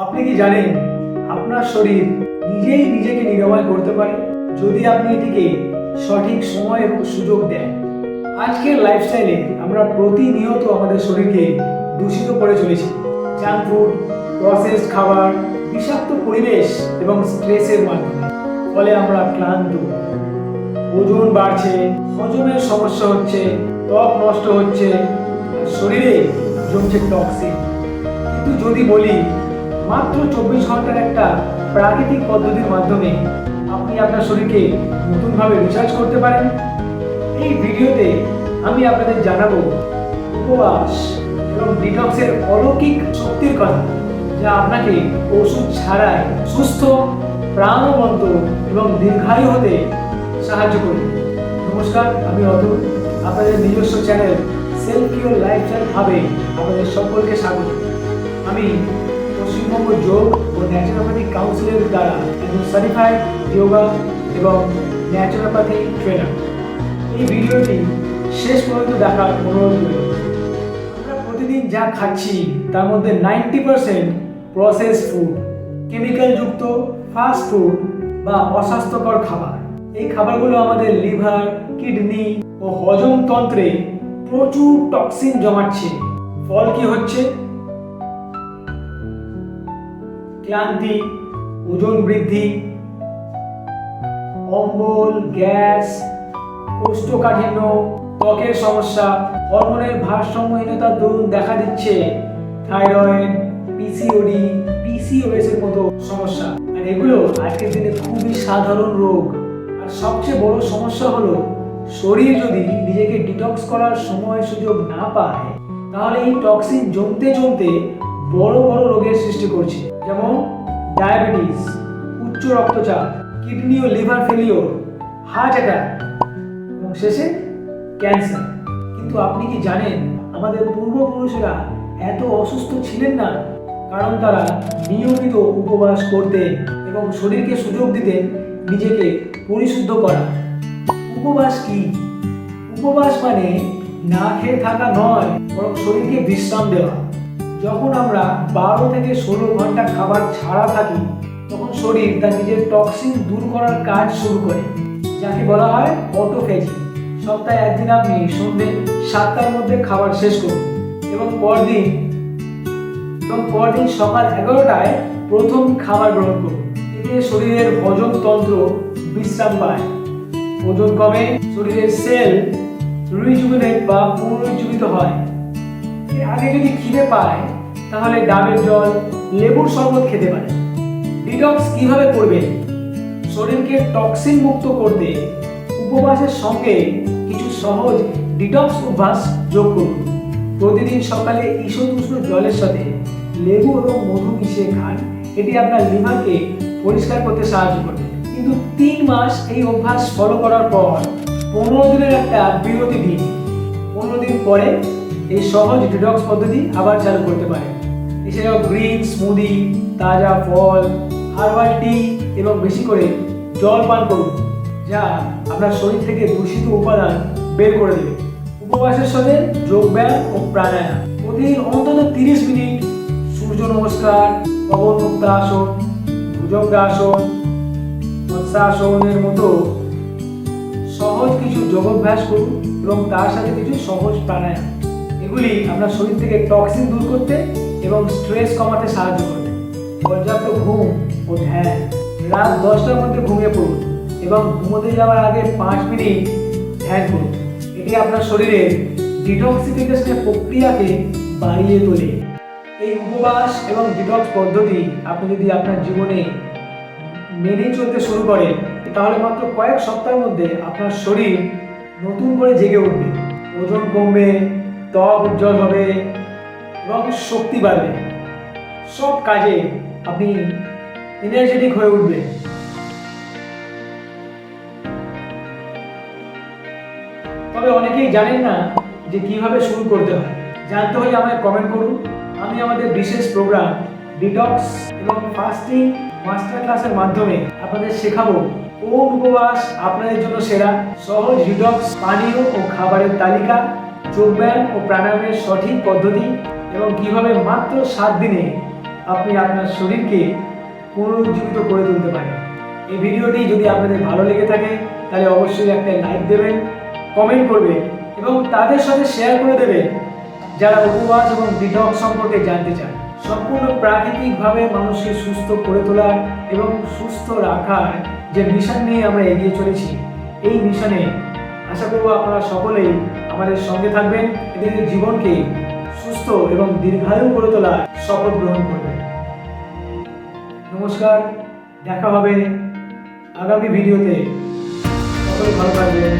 আপনি কি জানেন আপনার শরীর নিজেই নিজেকে নিরাময় করতে পারে যদি আপনি এটিকে সঠিক সময় এবং সুযোগ দেন। আজকের লাইফস্টাইলে আমরা প্রতিনিয়ত আমাদের শরীরকে দূষিত করে চলেছি। জাঙ্ক ফুড, প্রসেসড খাবার, বিষাক্ত পরিবেশ এবং স্ট্রেসের মাধ্যমে ফলে আমরা ক্লান্ত, ওজন বাড়ছে, হজমের সমস্যা হচ্ছে, ত্বক নষ্ট হচ্ছে, আর শরীরে জমছে টক্সিন। কিন্তু যদি বলি মাত্র 24 ঘন্টার একটা প্রাকৃতিক পদ্ধতির মাধ্যমে আপনি আপনার শরীরকে নতুনভাবে রিচার্জ করতে পারেন। এই ভিডিওতে আমি আপনাদের জানাবো উপবাস এবং ডিটক্সের অলৌকিক শক্তির কথা, যা আপনাকে ওষুধ ছাড়াই সুস্থ, প্রাণবন্ত এবং দীর্ঘায়ু হতে সাহায্য করবে। নমস্কার, আমি অতুল, আপনাদের নিজস্ব চ্যানেল সেলফ কিওর লাইফস্টাইল ভাবে আপনাদের সকলকে স্বাগত। আমি পশ্চিমবঙ্গ যোগ ও ন্যাচুরোপ্যাথি কাউন্সিলের দ্বারা একজন সার্টিফাইড যোগা এবং ন্যাচুরোপ্যাথি ট্রেনার। এই ভিডিওটি শেষ পর্যন্ত দেখার অনুরোধ রইল। আমরা প্রতিদিন যা খাচ্ছি তার মধ্যে 90% প্রসেসড ফুড, কেমিক্যালযুক্ত ফাস্ট ফুড বা অস্বাস্থ্যকর খাবার। এই খাবারগুলো আমাদের লিভার, কিডনি ও হজম তন্ত্রে প্রচুর টক্সিন জমাচ্ছে। ফল কি হচ্ছে? ক্লান্তি, ওজন বৃদ্ধি, অম্বল, গ্যাস, কোষ্ঠকাঠিন্য, ত্বকের সমস্যা, হরমোনের ভারসাম্যহীনতার দরুন দেখা দিচ্ছে থাইরয়েড, পিসিওডি, পিসিওএস এর মতো সমস্যা। আর এগুলো আজকের দিনে খুবই সাধারণ রোগ। আর সবচেয়ে বড় সমস্যা হলো শরীর যদি নিজেকে ডিটক্স করার সময় সুযোগ না পায়, তাহলে এই টক্সিন জমতে জমতে বড় বড় রোগের সৃষ্টি করছে, যেমন ডায়াবেটিস, উচ্চ রক্তচাপ, কিডনি ও লিভার ফেলিওর, হার্ট অ্যাটাক এবং শেষে ক্যান্সার। কিন্তু আপনি কি জানেন আমাদের পূর্বপুরুষেরা এত অসুস্থ ছিলেন না, কারণ তারা নিয়মিত উপবাস করতেন এবং শরীরকে সুযোগ দিতেন নিজেকে পরিশুদ্ধ করা। উপবাস কি? উপবাস মানে না খেয়ে থাকা নয়, বরং শরীরকে বিশ্রাম দেওয়া। যখন আমরা 12 থেকে 16 ঘন্টা খাবার ছাড়া থাকি, তখন শরীর তার নিজের টক্সিন দূর করার কাজ শুরু করে, যাকে বলা হয় অটোফেজি। সপ্তাহে একদিন আপনি সন্ধ্যে 7টার মধ্যে খাবার শেষ করুন এবং পরদিন সকাল 11টায় প্রথম খাবার গ্রহণ করুন। এতে শরীরের হজম তন্ত্র বিশ্রাম পায়, ওজন কমে, শরীরের সেল রিজুভিনেট বা পুনরুজ্জীবিত হয়। এর আগে যদি খিদে পায়, তাহলে ডাবের জল, লেবুর শরবত খেতে পারে। ডিটক্স কিভাবে করবেন? শরীরকে টক্সিন মুক্ত করতে উপবাসের সঙ্গে কিছু সহজ ডিটক্স অভ্যাস যোগ করুন। প্রতিদিন সকালে ঈষৎউষ্ণ জলের সাথে লেবু এবং মধু মিশিয়ে খান। এটি আপনার লিভারকে পরিষ্কার করতে সাহায্য করবে। কিন্তু 3 মাস এই অভ্যাস ফলো করার পর 15 দিনের একটা বিরতি দিন। 15 দিন পরে এই সহজ ডিটক্স পদ্ধতি আবার চালু করতে পারেন। এছাড়াও গ্রিন স্মুদি, তাজা ফল, হার্বাল টি এবং বেশি করে জল পান করুন, যা আপনার শরীর থেকে দূষিত উপাদান বের করে দেবে। উপবাসের সাথে যোগব্যায়াম ও প্রাণায়াম। প্রতিদিন অন্তত 30 মিনিট সূর্য নমস্কার, পবন মুক্তাসন, ভুজঙ্গাসন, মৎস্যাসনের মতো সহজ কিছু যোগাভ্যাস করুন এবং তার সাথে কিছু সহজ প্রাণায়াম। এগুলি আপনার শরীর থেকে টক্সিন দূর করতে এবং স্ট্রেস কমাতে সাহায্য করবে। পর্যাপ্ত ঘুম ও ধ্যান। রাত 10টার মধ্যে ঘুমিয়ে পড়ুন এবং ঘুমোতে যাওয়ার আগে 5 মিনিট ধ্যান করুন। এটি আপনার শরীরের ডিটক্সিফিকেশনের প্রক্রিয়াকে বাড়িয়ে তোলে। এই উপবাস এবং ডিটক্স পদ্ধতি আপনি যদি আপনার জীবনে মেনে চলতে শুরু করেন, তাহলে মাত্র কয়েক সপ্তাহের মধ্যে আপনার শরীর নতুন করে জেগে উঠবে, ওজন কমবে, ত্বক উজ্জ্বল হবে এবং শক্তি বাড়বে। সব কাজে আপনি এনার্জেটিক হয়ে উঠবেন। তবে অনেকেই জানেন না যে কিভাবে শুরু করতে হয়। জানতে হলে আমায় কমেন্ট করুন। আমি আমাদের বিশেষ প্রোগ্রাম ডিটক্স এবং ফাস্টিং মাস্টার ক্লাসের মাধ্যমে আপনাদের শেখাবো কোন উপবাস আপনাদের জন্য সেরা, সহজ ডিটক্স পানীয় ও খাবারের তালিকা, যোগব্যায়াম ও প্রাণায়ামের সঠিক পদ্ধতি এবং কিভাবে মাত্র 7 দিনে আপনি আপনার শরীরকে পুনরুজ্জীবিত করে তুলতে পারেন। এই ভিডিওটি যদি আপনাদের ভালো লেগে থাকে তাহলে অবশ্যই একটা লাইক দেবেন, কমেন্ট করবেন এবং তাদের সাথে শেয়ার করে দেবেন যারা উপবাস এবং ডিটক্স সম্পর্কে জানতে চান। সম্পূর্ণ প্রাকৃতিকভাবে মানুষকে সুস্থ করে তোলার এবং সুস্থ রাখার যে মিশন নিয়ে আমরা এগিয়ে চলেছি, এই মিশনে আশা করব আপনারা সকলেই আমাদের সঙ্গে থাকবেন এবং জীবনকে সুস্থ এবং দীর্ঘায়ু করে তোলার শপথ গ্রহণ করবেন। নমস্কার, দেখা হবে আগামী ভিডিওতে। সকলে ভালো থাকবেন।